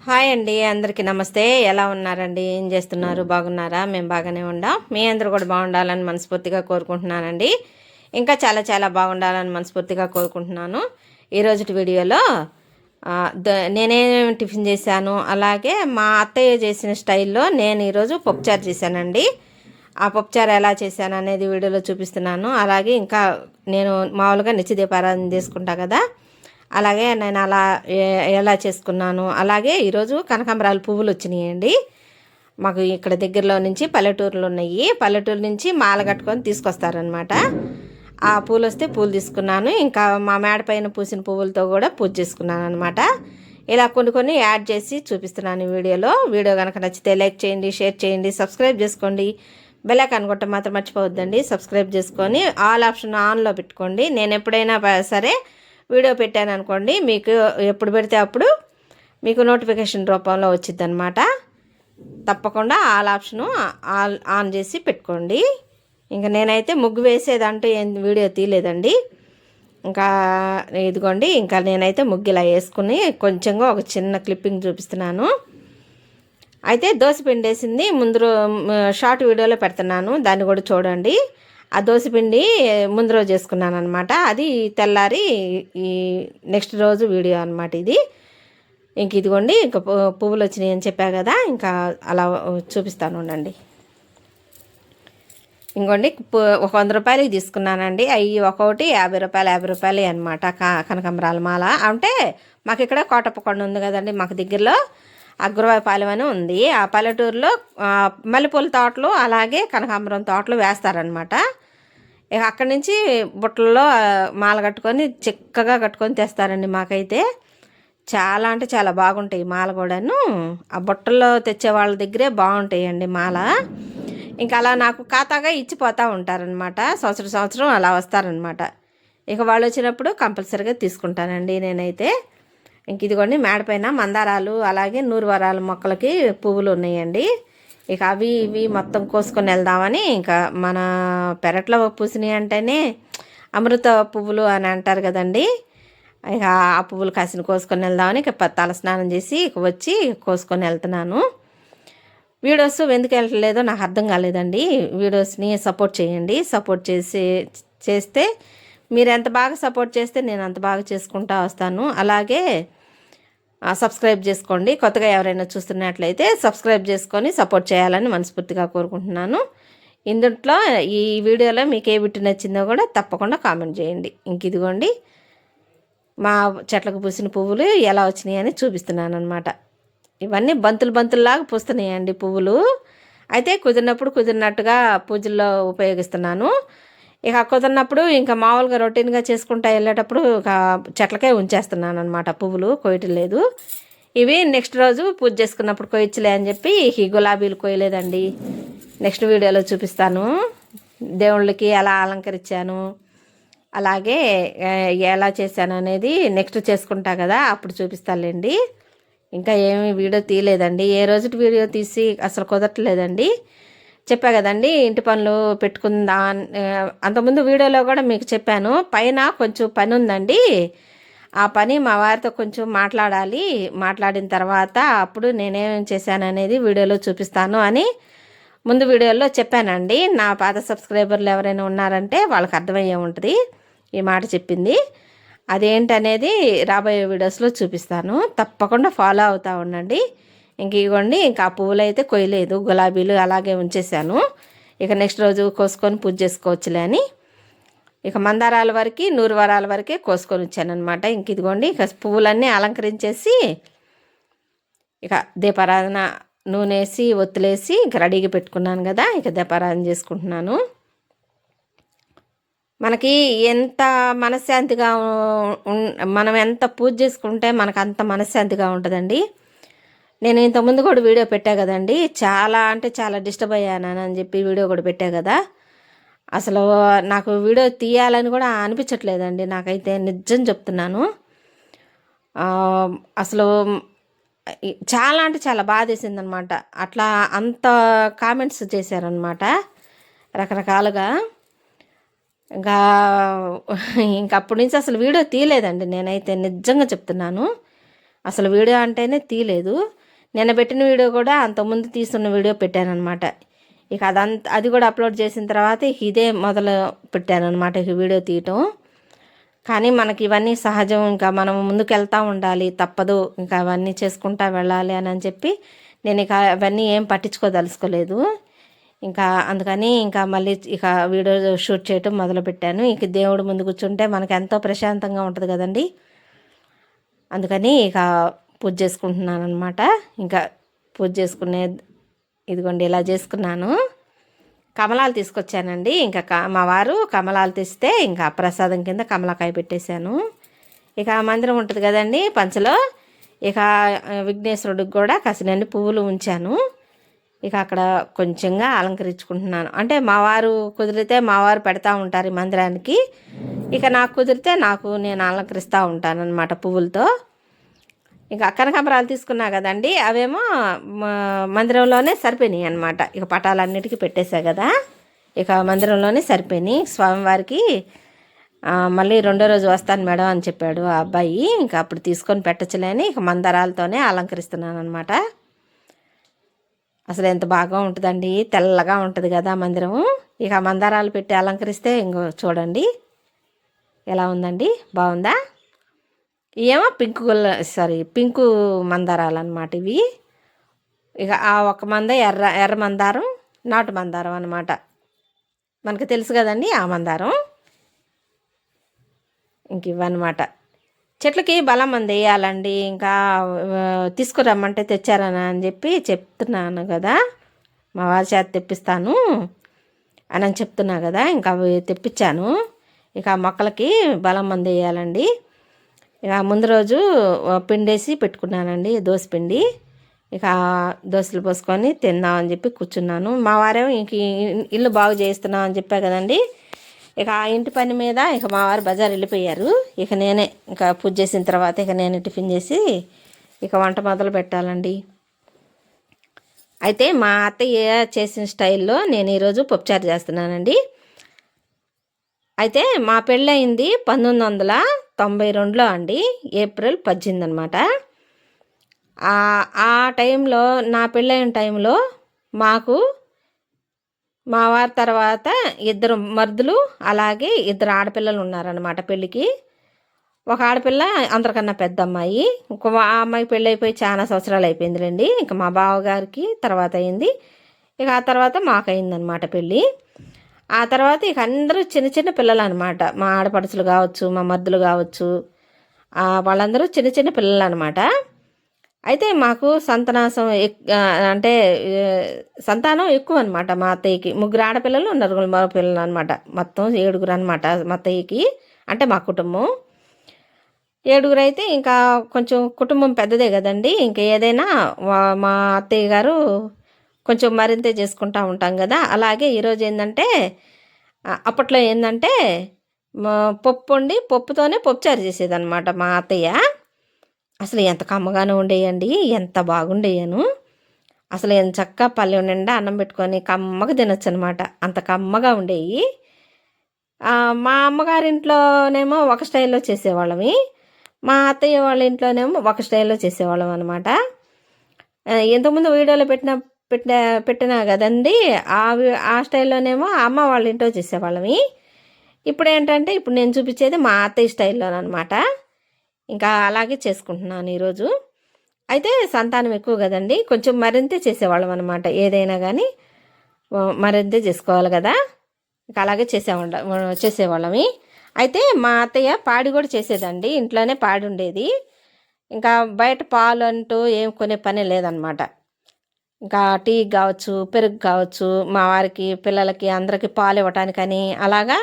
Hi అండి, అందరికీ నమస్తే. ఎలా ఉన్నారండి? ఏం చేస్తున్నారు? బాగున్నారా? మేము బాగానే ఉండాం. మీ అందరూ కూడా బాగుండాలని మనస్ఫూర్తిగా కోరుకుంటున్నానండి. ఇంకా చాలా చాలా బాగుండాలని మనస్ఫూర్తిగా కోరుకుంటున్నాను. ఈరోజు వీడియోలో నేనేం టిఫిన్ చేశాను, అలాగే మా అత్తయ్య చేసిన స్టైల్లో నేను ఈరోజు పప్పుచారు చేశానండి. ఆ పప్పుచారు ఎలా చేశాను అనేది వీడియోలో చూపిస్తున్నాను. అలాగే ఇంకా నేను మామూలుగా నిత్య దీపారాధన చేసుకుంటా కదా, అలాగే నేను అలా ఎలా చేసుకున్నాను. అలాగే ఈరోజు కనకాంబరాలు పువ్వులు వచ్చినాయండి. మాకు ఇక్కడ దగ్గరలో నుంచి పల్లెటూరులు ఉన్నాయి. పల్లెటూరు నుంచి మాల కట్టుకొని తీసుకొస్తారనమాట. ఆ పూలు వస్తే పూలు తీసుకున్నాను. ఇంకా మా మేడ పైన పూసిన పువ్వులతో కూడా పూజ చేసుకున్నాను అనమాట. ఇలా కొన్ని కొన్ని యాడ్ చేసి చూపిస్తున్నాను ఈ వీడియోలో. వీడియో కనుక నచ్చితే లైక్ చేయండి, షేర్ చేయండి, సబ్స్క్రైబ్ చేసుకోండి. బెల్ ఐకాన్ కొట్టడం మాత్రం మర్చిపోవద్దండి. సబ్స్క్రైబ్ చేసుకొని ఆల్ ఆప్షన్ ఆన్లో పెట్టుకోండి. నేను ఎప్పుడైనా సరే వీడియో పెట్టాను అనుకోండి, మీకు ఎప్పుడు పెడితే అప్పుడు మీకు నోటిఫికేషన్ రూపంలో వచ్చింది అనమాట. తప్పకుండా ఆల్ ఆప్షను ఆన్ చేసి పెట్టుకోండి. ఇంకా నేనైతే ముగ్గు వేసేదంటూ ఏం వీడియో తీయలేదండి. ఇంకా ఇదిగోండి, ఇంకా నేనైతే ముగ్గు ఇలా వేసుకుని కొంచెంగా ఒక చిన్న క్లిప్పింగ్ చూపిస్తున్నాను. అయితే దోశపిండి వేసింది ముందు షార్ట్ వీడియోలో పెడుతున్నాను, దాన్ని కూడా చూడండి. ఆ దోశపిండి ముందు రోజు చేసుకున్నాను అనమాట. అది తెల్లారి ఈ నెక్స్ట్ రోజు వీడియో అనమాట ఇది. ఇంక ఇదిగోండి, ఇంకా పువ్వులు వచ్చినాయి అని చెప్పా కదా, ఇంకా అలా చూపిస్తాను ఉండండి. ఇంకోండి, ఒక 100 రూపాయలకి తీసుకున్నానండి. అవి ఒక్కొక్కటి 50 రూపాయలు 50 రూపాయలు అనమాట. కనకాంబరాల మాల అంటే మాకు ఇక్కడ కోటప్పకొండ ఉంది కదండి, మాకు దగ్గరలో అగ్రవాయపాలెం అని ఉంది. ఆ పల్లెటూరులో మల్లెపూల తోటలు అలాగే కనకాంబరం తోటలు వేస్తారనమాట. ఇక అక్కడి నుంచి బుట్టలలో మాల కట్టుకొని చిక్కగా కట్టుకొని తెస్తారండి. మాకైతే చాలా అంటే చాలా బాగుంటాయి మాల కూడాను. ఆ బుట్టల్లో తెచ్చే వాళ్ళ దగ్గరే బాగుంటాయండి మాల. ఇంకా అలా నాకు ఖాతాగా ఇచ్చిపోతూ ఉంటారనమాట. సంవత్సరం అలా వస్తారనమాట. ఇక వాళ్ళు వచ్చినప్పుడు కంపల్సరీగా తీసుకుంటానండి నేనైతే. ఇంక ఇదిగోండి, మేడపైన మందారాలు అలాగే నూరువరాల మొక్కలకి పువ్వులు ఉన్నాయండి. ఇక అవి ఇవి మొత్తం కోసుకొని వెళ్దామని, ఇంకా మన పెరట్లో పూసినాయి అంటేనే అమృత పువ్వులు అని అంటారు కదండి. ఇక ఆ పువ్వులు కాసిన కోసుకొని వెళ్దామని ఇక తల స్నానం చేసి ఇక వచ్చి కోసుకొని వెళ్తున్నాను. వీడియోస్ ఎందుకు వెళ్ళట్లేదో నాకు అర్థం కాలేదండి. వీడియోస్ని సపోర్ట్ చేయండి. సపోర్ట్ చేస్తే మీరు ఎంత బాగా సపోర్ట్ చేస్తే నేను అంత బాగా చేసుకుంటూ వస్తాను. అలాగే సబ్స్క్రైబ్ చేసుకోండి. కొత్తగా ఎవరైనా చూస్తున్నట్లయితే సబ్స్క్రైబ్ చేసుకొని సపోర్ట్ చేయాలని మనస్ఫూర్తిగా కోరుకుంటున్నాను. ఇందులో ఈ వీడియోలో మీకు ఏ బిట్టు నచ్చిందో కూడా తప్పకుండా కామెంట్ చేయండి. ఇంక ఇదిగోండి, మా చెట్లకు పూసిన పువ్వులు ఎలా వచ్చినాయి అని చూపిస్తున్నాను అనమాట. ఇవన్నీ బంతుల్లాగా పూస్తున్నాయండి పువ్వులు. అయితే కుదిరినట్టుగా పూజల్లో ఉపయోగిస్తున్నాను. ఇక కుదిరినప్పుడు ఇంకా మామూలుగా రొటీన్గా చేసుకుంటా వెళ్ళేటప్పుడు ఇక చెట్లకే ఉంచేస్తున్నాను అనమాట. పువ్వులు కొయ్యటం లేదు. ఇవి నెక్స్ట్ రోజు పూజ చేసుకున్నప్పుడు కొయ్యచ్చులే అని చెప్పి ఈ గులాబీలు కొయ్యలేదండి. నెక్స్ట్ వీడియోలో చూపిస్తాను. దేవుళ్ళకి ఎలా అలంకరించాను అలాగే ఎలా చేశాను అనేది నెక్స్ట్ చేసుకుంటా కదా, అప్పుడు చూపిస్తానులేండి. ఇంకా ఏమీ వీడియో తీయలేదండి. ఏ రోజు వీడియో తీసి అసలు కుదరట్లేదండి. చెప్పా కదండి, ఇంటి పనులు పెట్టుకుందా. అంతకుముందు వీడియోలో కూడా మీకు చెప్పాను, పైన కొంచెం పని ఉందండి. ఆ పని మా వారితో కొంచెం మాట్లాడిన తర్వాత అప్పుడు నేనేం చేశాను అనేది వీడియోలో చూపిస్తాను అని ముందు వీడియోలో చెప్పానండి. నా పాత సబ్స్క్రైబర్లు ఎవరైనా ఉన్నారంటే వాళ్ళకి అర్థమయ్యే ఉంటుంది ఈ మాట చెప్పింది. అదేంటనేది రాబోయే వీడియోస్లో చూపిస్తాను. తప్పకుండా ఫాలో అవుతూ ఉండండి. ఇంక ఇవ్వండి, ఇంకా ఆ పువ్వులు అయితే కొయ్యలేదు, గులాబీలు అలాగే ఉంచేసాను. ఇక నెక్స్ట్ రోజు కోసుకొని పూజ చేసుకోవచ్చులే అని ఇక మందారాల వరకు నూరువరాల వరకే కోసుకొని వచ్చాను అనమాట. ఇంక ఇదిగోండి, ఇక పువ్వులన్నీ అలంకరించేసి ఇక దీపారాధన నూనె వేసి ఒత్తులేసి ఇక రెడీగా పెట్టుకున్నాను కదా, ఇక దీపారాధన చేసుకుంటున్నాను. మనకి ఎంత మనశ్శాంతిగా మనం ఎంత పూజ చేసుకుంటే మనకు అంత మనశ్శాంతిగా ఉంటుందండి. నేను ఇంతకుముందు కూడా వీడియో పెట్టా కదండి, చాలా అంటే చాలా డిస్టర్బ్ అయ్యాను అని చెప్పి వీడియో కూడా పెట్టా కదా. అసలు నాకు వీడియో తీయాలని కూడా అనిపించట్లేదండి నాకైతే, నిజం చెప్తున్నాను. అసలు చాలా అంటే చాలా బాధేసింది అనమాట. అట్లా అంత కామెంట్స్ చేశారనమాట రకరకాలుగా. ఇంకా అప్పటి నుంచి అసలు వీడియో తీయలేదండి నేనైతే, నిజంగా చెప్తున్నాను. అసలు వీడియో అంటేనే తీయలేదు. నిన్న పెట్టిన వీడియో కూడా అంతకుముందు తీస్తున్న వీడియో పెట్టానమాట. ఇక అది కూడా అప్లోడ్ చేసిన తర్వాత ఇదే మొదలు పెట్టానమాట ఇక వీడియో తీయటం. కానీ మనకి ఇవన్నీ సహజం, ఇంకా మనం ముందుకు వెళ్తూ ఉండాలి, తప్పదు, ఇంకా అవన్నీ చేసుకుంటా వెళ్ళాలి అని చెప్పి నేను ఇక అవన్నీ ఏం పట్టించుకోదలుచుకోలేదు. ఇంకా అందుకని ఇంకా మళ్ళీ ఇక వీడియో షూట్ చేయటం మొదలుపెట్టాను. ఇక దేవుడు ముందు కూర్చుంటే మనకు ఎంతో ప్రశాంతంగా ఉంటుంది కదండి. అందుకని ఇక పూజ చేసుకుంటున్నాను అనమాట. ఇంకా పూజ చేసుకునే ఇదిగోండి ఇలా చేసుకున్నాను. కమలాలు తీసుకొచ్చానండి. ఇంకా మా వారు కమలాలు తెస్తే ఇంకా ప్రసాదం కింద కమలాకాయ పెట్టేశాను. ఇక మందిరం ఉంటుంది కదండి పంచలో, ఇక విఘ్నేశ్వరుడికి కూడా కసినన్ని పువ్వులు ఉంచాను. ఇక అక్కడ కొంచెంగా అలంకరించుకుంటున్నాను. అంటే మా వారు కుదిరితే మా వారు పెడతా ఉంటారు ఈ మందిరానికి, ఇక నాకు కుదిరితే నేను అలంకరిస్తూ ఉంటాను అనమాట పువ్వులతో. ఇక కనకాంబరాలు తీసుకున్నా కదండి, అవేమో మందిరంలోనే సరిపోయినాయి అనమాట. ఇక పటాలన్నిటికీ పెట్టేశా కదా, ఇక మందిరంలోనే సరిపోయినాయి. స్వామివారికి మళ్ళీ రెండో రోజు వస్తాను మేడం అని చెప్పాడు ఆ అబ్బాయి. ఇంకా అప్పుడు తీసుకొని పెట్టచ్చులేని ఇక మందారాలతోనే అలంకరిస్తున్నాను అనమాట. అసలు ఎంత బాగా ఉంటుందండి, తెల్లగా ఉంటుంది కదా మందిరం. ఇక మందారాలు పెట్టి అలంకరిస్తే ఇంకో చూడండి ఎలా ఉందండి, బాగుందా? ఏమో పింకు మందారాలు అనమాట ఇవి. ఇక ఆ ఒక మంద ఎర్ర మందారం, నాటు మందారం అనమాట. మనకు తెలుసు కదండి ఆ మందారం. ఇంక ఇవన్నమాట. చెట్లకి బలం మంది వేయాలండి. ఇంకా తీసుకురమ్మంటే తెచ్చారని అని చెప్పి చెప్తున్నాను కదా, మా వారి చేత తెప్పిస్తాను అని చెప్తున్నా కదా, ఇంకా అవి తెప్పించాను. ఇక మొక్కలకి బలం మంది వేయాలండి. ఇక ముందు రోజు పిండేసి పెట్టుకున్నానండి, దోసపిండి. ఇక దోశలు పోసుకొని తిందామని చెప్పి కూర్చున్నాను. మా వారేమో ఇంక ఇల్లు బాగు చేయిస్తున్నాం అని చెప్పా కదండి, ఇక ఆ ఇంటి పని మీద ఇక మా వారు బజార్ వెళ్ళిపోయారు. ఇక నేనే ఇంకా పూజ చేసిన తర్వాత ఇక నేను టిఫిన్ చేసి ఇక వంట మొదలు పెట్టాలండి. అయితే మా అత్తయ్య చేసిన స్టైల్లో నేను ఈరోజు పప్పుచారు చేస్తున్నానండి. అయితే మా పెళ్ళయింది 1992లో అండి, ఏప్రిల్ 18 అనమాట. ఆ టైంలో, నా పెళ్ళైన టైంలో మాకు మా వారి తర్వాత 2 మరుదులు, అలాగే 2 ఆడపిల్లలు ఉన్నారనమాట పెళ్ళికి. ఒక ఆడపిల్ల అందరికన్నా పెద్ద అమ్మాయి. ఇంకో ఆ అమ్మాయి పెళ్ళి అయిపోయి చాలా సంవత్సరాలు అయిపోయిందిలేండి. ఇంకా మా బావగారికి తర్వాత అయింది, ఇక ఆ తర్వాత మాకు అయిందనమాట పెళ్ళి. ఆ తర్వాత ఇక అందరూ చిన్న చిన్న పిల్లలు అనమాట. మా ఆడపడుచులు కావచ్చు, మా మరుదులు కావచ్చు, వాళ్ళందరూ చిన్న చిన్న పిల్లలు అనమాట. అయితే మాకు అంటే సంతానం ఎక్కువ అనమాట. మా అత్తయ్యకి 3 ఆడపిల్లలు, 4 మగ పిల్లలు అనమాట. మొత్తం 7 అనమాట మా అత్తయ్యకి, అంటే మా కుటుంబం 7 అయితే ఇంకా కొంచెం కుటుంబం పెద్దదే కదండి. ఇంకా ఏదైనా మా అత్తయ్య గారు కొంచెం మరింతే చేసుకుంటూ ఉంటాం కదా. అలాగే ఈరోజు ఏంటంటే, అప్పట్లో ఏంటంటే పప్పు వండి పప్పుతోనే పప్పుచారు చేసేదన్నమాట మా అత్తయ్య. అసలు ఎంత కమ్మగానే ఉండేయండి, ఎంత బాగుండేయను. అసలు ఎంత చక్కగా పల్లెం నిండా అన్నం పెట్టుకొని కమ్మగా తినొచ్చు అనమాట, అంత కమ్మగా ఉండేవి. మా అమ్మగారింట్లోనేమో ఒక స్టైల్లో చేసేవాళ్ళమి, మా అత్తయ్య వాళ్ళ ఇంట్లోనేమో ఒక స్టైల్లో చేసేవాళ్ళం అనమాట. ఇంతకుముందు వీడియోలో పెట్టినా కదండి, ఆ స్టైల్లోనేమో అమ్మ వాళ్ళ ఇంట్లో చేసేవాళ్ళమి. ఇప్పుడు ఏంటంటే, ఇప్పుడు నేను చూపించేది మా అత్తయ్య స్టైల్లోనమాట. ఇంకా అలాగే చేసుకుంటున్నాను ఈరోజు. అయితే సంతానం ఎక్కువ కదండి, కొంచెం మరింతే చేసేవాళ్ళం అనమాట. ఏదైనా కానీ మరింతే చేసుకోవాలి కదా, ఇంకా అలాగే చేసేవాళ్ళమి. అయితే మా అత్తయ్య పాడి కూడా చేసేదండి, ఇంట్లోనే పాడి ఉండేది. ఇంకా బయట పాలు అంటూ ఏం కొనే పని లేదనమాట. ఇంకా టీ కావచ్చు, పెరుగు కావచ్చు, మా వారికి, పిల్లలకి, అందరికీ పాలు ఇవ్వటానికని, అలాగా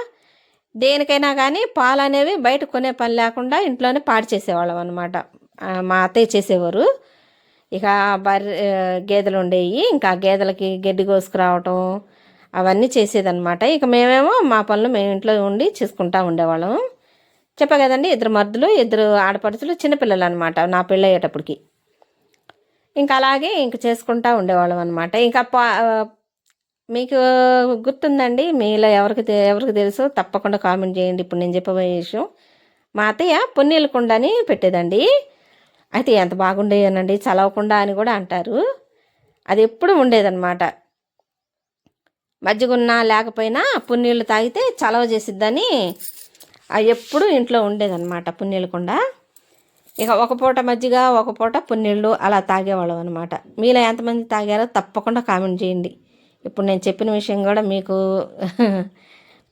దేనికైనా కానీ పాలు అనేవి బయట కొనే పని లేకుండా ఇంట్లోనే పాడి చేసేవాళ్ళం అనమాట. మా అత్తయ్య చేసేవారు. ఇక గేదెలు ఉండేవి, ఇంకా గేదెలకి గడ్డి కోసుకురావటం అవన్నీ చేసేదన్నమాట. ఇక మేమేమో మా పనులు మేము ఇంట్లో ఉండి చేసుకుంటూ ఉండేవాళ్ళం. చెప్పా కదండి, 2 మరుదులు, 2 ఆడపడుచులు, చిన్నపిల్లలు అనమాట నా పెళ్ళయ్యేటప్పటికి. ఇంకా అలాగే ఇంక చేసుకుంటూ ఉండేవాళ్ళం అనమాట. ఇంకా మీకు గుర్తుందండి, మీలో ఎవరికి తెలుసో తప్పకుండా కామెంట్ చేయండి. ఇప్పుడు నేను చెప్పబోయే విషయం, మా అత్తయ్య పొన్నీళ్ళ కుండ అని పెట్టేదండి. అయితే ఎంత బాగుండేయనండి, చలవకుండా అని కూడా అంటారు. అది ఎప్పుడు ఉండేదన్నమాట. మజ్జిగున్నా లేకపోయినా పున్నీళ్ళు తాగితే చలవ చేసిద్దని అది ఎప్పుడు ఇంట్లో ఉండేదన్నమాట పున్నీళ్ళ కుండ. ఇక ఒక పూట మజ్జిగ, ఒక పూట పున్నీళ్ళు అలా తాగేవాళ్ళం అనమాట. మీలో ఎంతమంది తాగారో తప్పకుండా కామెంట్ చేయండి. ఇప్పుడు నేను చెప్పిన విషయం కూడా మీకు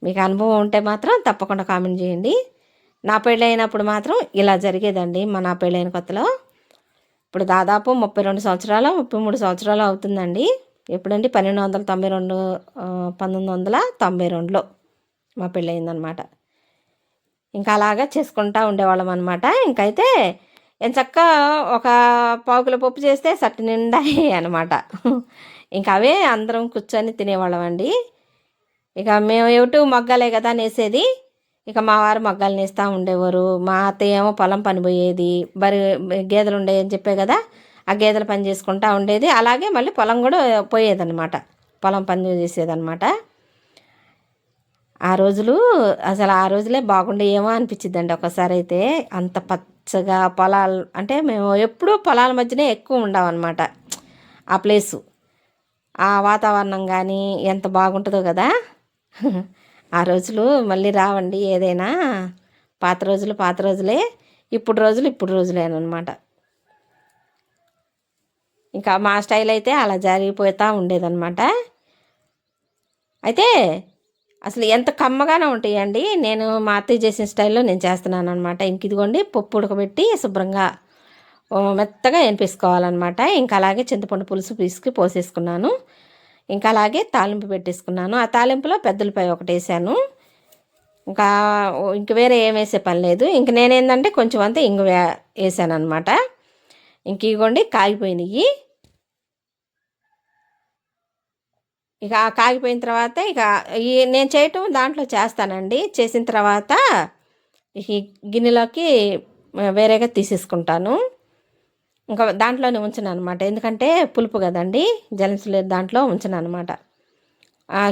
మీకు అనుభవం ఉంటే మాత్రం తప్పకుండా కామెంట్ చేయండి. నా పెళ్ళైనప్పుడు మాత్రం ఇలా జరిగేదండి. నా పెళ్ళైన కొత్తలో ఇప్పుడు దాదాపు 32 సంవత్సరాలు 33 సంవత్సరాలు అవుతుందండి. ఎప్పుడండి 1292 1992లో మా పెళ్ళయిందనమాట. ఇంకా అలాగా చేసుకుంటూ ఉండేవాళ్ళం అనమాట. ఇంకైతే ఎంచక్క ఒక పావుకిలో పప్పు చేస్తే సట్టు నిండా అనమాట. ఇంకా అవే అందరం కూర్చొని తినేవాళ్ళం అండి. ఇక మేము ఏమిటూ మొగ్గాలే కదా నేసేది. ఇక మా వారు మొగ్గాలు నేస్తూ ఉండేవారు. మా అత్తయ్య ఏమో పొలం పని పోయేది. గేదెలు ఉండేవి చెప్పే కదా, ఆ గేదెల పని చేసుకుంటూ ఉండేది. అలాగే మళ్ళీ పొలం కూడా పోయేదన్నమాట, పొలం పని చేసేదన్నమాట. ఆ రోజులు అసలు ఆ రోజులే బాగుండేయేమో అనిపించిద్దండి ఒకసారి అయితే. అంత పచ్చగా పొలాలు అంటే మేము ఎప్పుడూ పొలాల మధ్యనే ఎక్కువ ఉండమన్నమాట. ఆ ప్లేసు, ఆ వాతావరణం కానీ ఎంత బాగుంటుందో కదా. ఆ రోజులు మళ్ళీ రావండి. ఏదైనా పాత రోజులు పాత రోజులే, ఇప్పుడు రోజులు ఇప్పుడు రోజులేనమాట. ఇంకా మా స్టైల్ అయితే అలా జరిగిపోతూ ఉండేదన్నమాట. అయితే అసలు ఎంత కమ్మగానే ఉంటాయండి. నేను మా అత్తయ్య చేసిన స్టైల్లో నేను చేస్తున్నాను అనమాట. ఇంక ఇదిగోండి పప్పు ఉడకబెట్టి శుభ్రంగా మెత్తగా ఎనిపేసుకోవాలన్నమాట. ఇంకా అలాగే చింతపండు పులుసు పిసికి పోసేసుకున్నాను. ఇంకా అలాగే తాలింపు పెట్టేసుకున్నాను. ఆ తాలింపులో పెద్దలపై ఒకటి వేసాను. ఇంకా ఇంక వేరే ఏం వేసే పని లేదు. ఇంక నేనేందంటే కొంచెం అంతా ఇంగు వేసాను అనమాట. ఇంక ఇవ్వండి కాగిపోయినాయి. ఇక కాగిపోయిన తర్వాత ఇక ఈ నేను చేయటం దాంట్లో చేస్తానండి. చేసిన తర్వాత ఈ గిన్నెలోకి వేరేగా తీసేసుకుంటాను. ఇంకా దాంట్లోనే ఉంచను అనమాట. ఎందుకంటే పులుపు కదండి, జలసలేదు దాంట్లో ఉంచను అనమాట.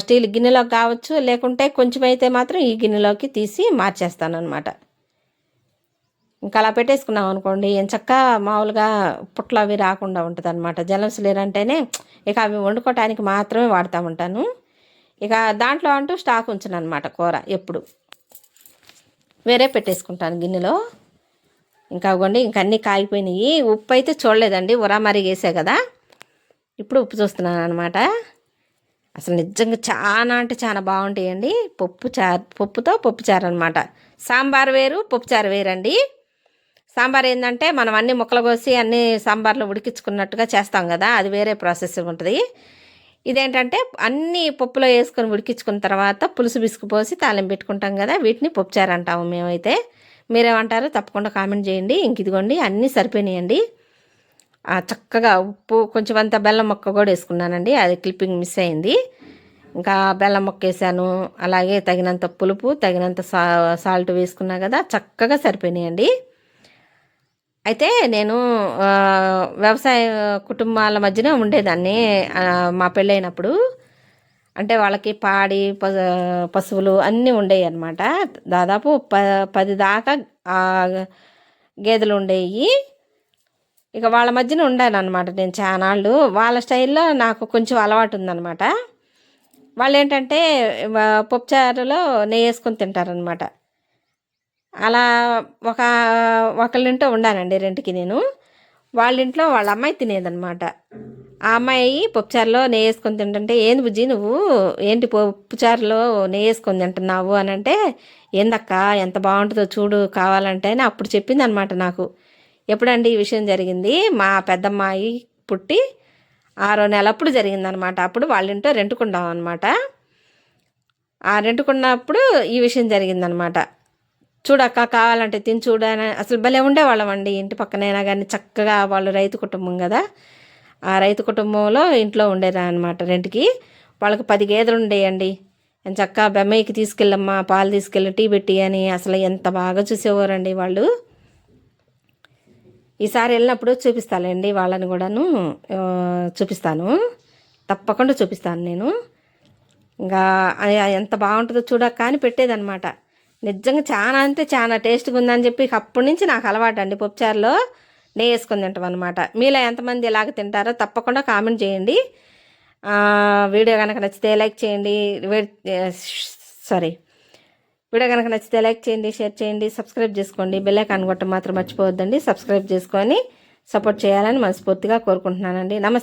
స్టీల్ గిన్నెలోకి కావచ్చు, లేకుంటే కొంచెం అయితే మాత్రం ఈ గిన్నెలోకి తీసి మార్చేస్తాను అనమాట. ఇంకా అలా పెట్టేసుకున్నాం అనుకోండి, ఎంచక్క మామూలుగా పుట్లు అవి రాకుండా ఉంటుంది అనమాట. జలసలేరు అంటేనే ఇక అవి వండుకోవటానికి మాత్రమే వాడుతూ ఉంటాను. ఇక దాంట్లో అంటూ స్టాక్ ఉంచను అనమాట. కూర ఎప్పుడు వేరే పెట్టేసుకుంటాను గిన్నెలో. ఇంకా అవ్వండి, ఇంక అన్నీ కాగిపోయినాయి. ఉప్పు అయితే చూడలేదండి, ఉరా మరీ వేసే కదా. ఇప్పుడు ఉప్పు చూస్తున్నాను అనమాట. అసలు నిజంగా చాలా అంటే చాలా బాగుంటాయండి పప్పుతో పప్పుచారు అనమాట. సాంబార్ వేరు, పప్పుచారు వేరండి. సాంబార్ ఏంటంటే మనం అన్ని ముక్కలు కోసి అన్ని సాంబార్లో ఉడికించుకున్నట్టుగా చేస్తాం కదా, అది వేరే ప్రాసెస్ ఉంటుంది. ఇదేంటంటే అన్నీ పప్పులో వేసుకొని ఉడికించుకున్న తర్వాత పులుసు బిసుకుపోసి తాలింపు పెట్టుకుంటాం కదా, వీటిని పప్పుచారు అంటాము మేమైతే. మీరేమంటారో తప్పకుండా కామెంట్ చేయండి. ఇంక ఇదిగోండి అన్నీ సరిపోయినాయండి. చక్కగా ఉప్పు కొంచెం అంత బెల్లం మొక్క కూడా వేసుకున్నానండి, అది క్లిప్పింగ్ మిస్ అయింది. ఇంకా బెల్లం మొక్క వేసాను, అలాగే తగినంత పులుపు తగినంత సాల్ట్ వేసుకున్నా కదా, చక్కగా సరిపోయినాయండి. అయితే నేను వ్యవసాయ కుటుంబాల మధ్యనే ఉండేదాన్ని మా పెళ్ళైనప్పుడు. అంటే వాళ్ళకి పాడి పశువులు అన్నీ ఉండేవి అనమాట. దాదాపు 10 దాకా గేదెలు ఉండేవి. ఇక వాళ్ళ మధ్యన ఉండాను అనమాట నేను చానాళ్ళు. వాళ్ళ స్టైల్లో నాకు కొంచెం అలవాటు ఉందన్నమాట. వాళ్ళు ఏంటంటే పప్పుచారులో నెయ్యి వేసుకొని తింటారనమాట. అలా ఒకళ్ళింట్లో ఉండానండి రెంట్కి నేను. వాళ్ళ ఇంట్లో వాళ్ళ అమ్మాయి తినేదనమాట. ఆ అమ్మాయి పప్పుచారులో నెయ్యి వేసుకొని తింటుంటే, ఏంది బుజ్జి నువ్వు ఏంటి పప్పుచారులో నెయ్యి వేసుకొని తింటున్నావు అని అంటే, ఏందక్క ఎంత బాగుంటుందో చూడు కావాలంటే అని అప్పుడు చెప్పింది అనమాట నాకు. ఎప్పుడండి ఈ విషయం జరిగింది? మా పెద్దమ్మాయి పుట్టి 6వ నెలప్పుడు జరిగిందనమాట. అప్పుడు వాళ్ళ ఇంట్లో రెంటుకున్నాం అనమాట. ఆ రెంటుకున్నప్పుడు ఈ విషయం జరిగిందనమాట. చూడక్క కావాలంటే తిని చూడని అసలు భలే ఉండేవాళ్ళం అండి. ఇంటి పక్కనైనా కానీ చక్కగా, వాళ్ళు రైతు కుటుంబం కదా, ఆ రైతు కుటుంబంలో ఇంట్లో ఉండేరా అనమాట రెంట్కి. వాళ్ళకి 10 గేదెలు ఉండేయండి. చక్కగా బెమ్మయ్యకి తీసుకెళ్ళమ్మా, పాలు తీసుకెళ్ళి టీ పెట్టి అని అసలు ఎంత బాగా చూసేవారండి వాళ్ళు. ఈసారి వెళ్ళినప్పుడు చూపిస్తానండి వాళ్ళని కూడాను, చూపిస్తాను, తప్పకుండా చూపిస్తాను నేను. ఇంకా ఎంత బాగుంటుందో చూడక్క అని పెట్టేదన్నమాట. నిజంగా చాలా అంటే చాలా టేస్ట్గా ఉందని చెప్పి అప్పటి నుంచి నాకు అలవాటు అండి పప్పుచారులో నెయ్యి వేసుకొని తింటాం అనమాట. మీలో ఎంతమంది ఇలాగ తింటారో తప్పకుండా కామెంట్ చేయండి. వీడియో కనుక నచ్చితే లైక్ చేయండి. వీడియో కనుక నచ్చితే లైక్ చేయండి, షేర్ చేయండి, సబ్స్క్రైబ్ చేసుకోండి. బెల్ ఐకాన్ కొట్టడం మాత్రం మర్చిపోవద్దండి. సబ్స్క్రైబ్ చేసుకొని సపోర్ట్ చేయాలని మనస్ఫూర్తిగా కోరుకుంటున్నానండి. నమస్తే.